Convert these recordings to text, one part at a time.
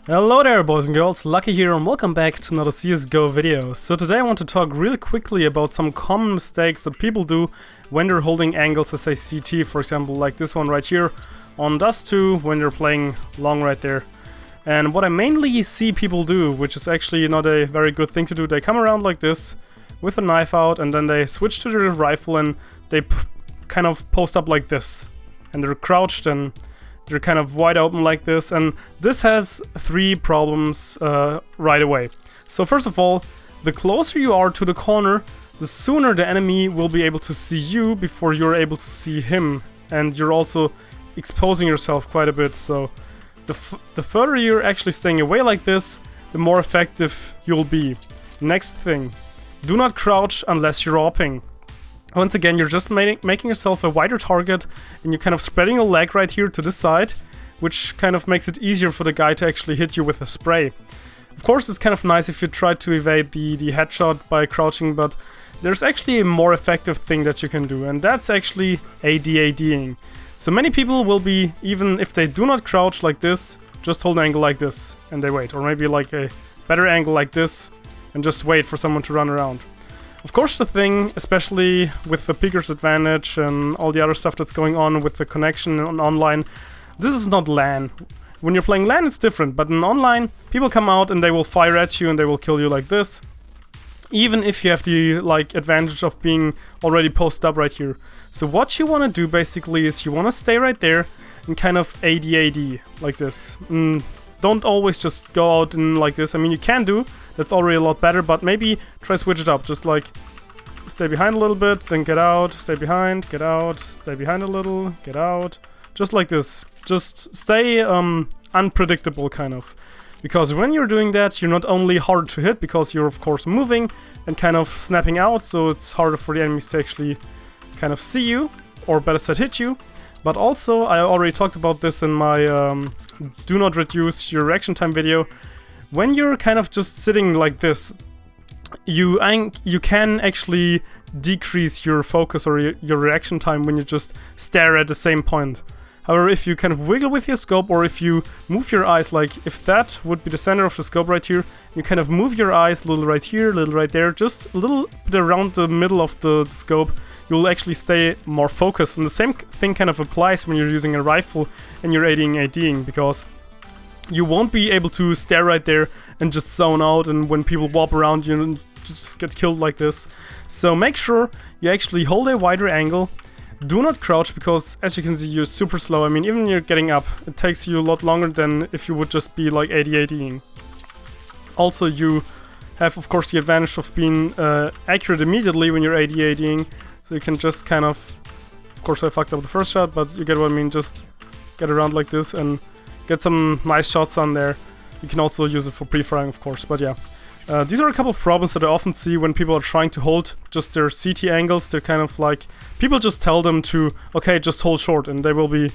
Hello there boys and girls, Lucky here and welcome back to another CSGO video. So today I want to talk real quickly about some common mistakes that people do when they're holding angles as a CT, for example, like this one right here on Dust 2 when they're playing long right there. And what I mainly see people do, which is actually not a very good thing to do, they come around like this with a knife out and then they switch to their rifle and they kind of post up like this. And they're crouched and they're kind of wide open like this, and this has three problems right away. So first of all, the closer you are to the corner, the sooner the enemy will be able to see you before you're able to see him, and you're also exposing yourself quite a bit. So the further you're actually staying away like this, the more effective you'll be. Next thing, do not crouch unless you're AWPing. Once again, you're just making yourself a wider target and you're kind of spreading your leg right here to this side, which kind of makes it easier for the guy to actually hit you with a spray. Of course, it's kind of nice if you try to evade the headshot by crouching, but there's actually a more effective thing that you can do, and that's actually ADing. So many people will be, even if they do not crouch like this, just hold an angle like this and they wait, or maybe like a better angle like this and just wait for someone to run around. Of course, the thing, especially with the peeker's advantage and all the other stuff that's going on with the connection on online, this is not LAN. When you're playing LAN, it's different, but in online, people come out and they will fire at you and they will kill you like this, even if you have the advantage of being already posted up right here. So what you want to do basically is you want to stay right there and kind of AD like this. Don't always just go out and like this. I mean, you can do. That's already a lot better, but maybe try switch it up. Just like stay behind a little bit, then get out, stay behind, get out, stay behind a little, get out. Just like this. Just stay unpredictable kind of. Because when you're doing that, you're not only hard to hit because you're of course moving and kind of snapping out, so it's harder for the enemies to actually kind of see you, or better said hit you. But also, I already talked about this in my do not reduce your reaction time video. When you're kind of just sitting like this, you can actually decrease your focus or your reaction time when you just stare at the same point. However, if you kind of wiggle with your scope, or if you move your eyes, like if that would be the center of the scope right here, you kind of move your eyes a little right here, a little right there, just a little bit around the middle of the scope, you'll actually stay more focused. And the same thing kind of applies when you're using a rifle and you're ADing, because you won't be able to stare right there and just zone out, and when people warp around you and just get killed like this. So make sure you actually hold a wider angle. Do not crouch, because as you can see, you're super slow. I mean, even when you're getting up, it takes you a lot longer than if you would just be like ADing. Also, you have of course the advantage of being accurate immediately when you're ADing. So you can just kind of course I fucked up the first shot, but you get what I mean, just get around like this and get some nice shots on there. You can also use it for pre-firing, of course, but yeah. These are a couple of problems that I often see when people are trying to hold just their CT angles. They're kind of like, people just tell them to, okay, just hold short, and they will be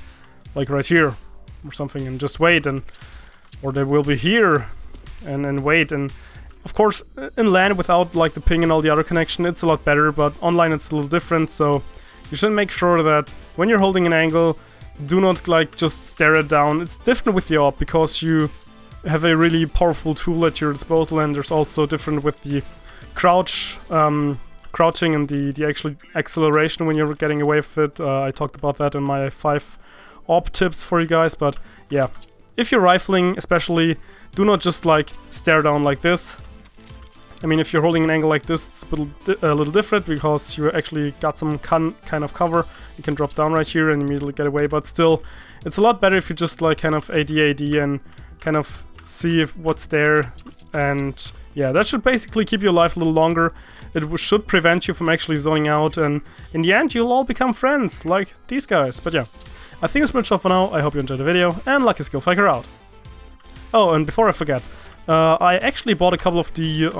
like right here or something, and just wait, and or they will be here and wait. And of course, in LAN without like the ping and all the other connection, it's a lot better, but online it's a little different. So you should make sure that when you're holding an angle, do not like just stare it down. It's different with the AWP because you have a really powerful tool at your disposal, and there's also different with the crouching and the actual acceleration when you're getting away with it. I talked about that in my 5 AWP tips for you guys, but yeah, if you're rifling especially, do not just like stare down like this. I mean, if you're holding an angle like this, it's a little different because you actually got some kind of cover. You can drop down right here and immediately get away, but still, it's a lot better if you just like kind of AD and kind of see if what's there. And yeah, that should basically keep you alive a little longer. It should prevent you from actually zoning out, and in the end, you'll all become friends like these guys. But yeah, I think it's much all for now. I hope you enjoyed the video, and Lucky Skillfighter out. Oh, and before I forget, I actually bought a couple of the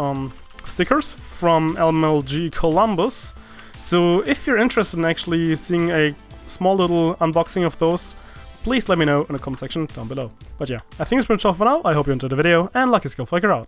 stickers from LMLG Columbus, so if you're interested in actually seeing a small little unboxing of those, please let me know in the comment section down below. But yeah, I think it's pretty much all for now. I hope you enjoyed the video, and Lucky Skillfighter out.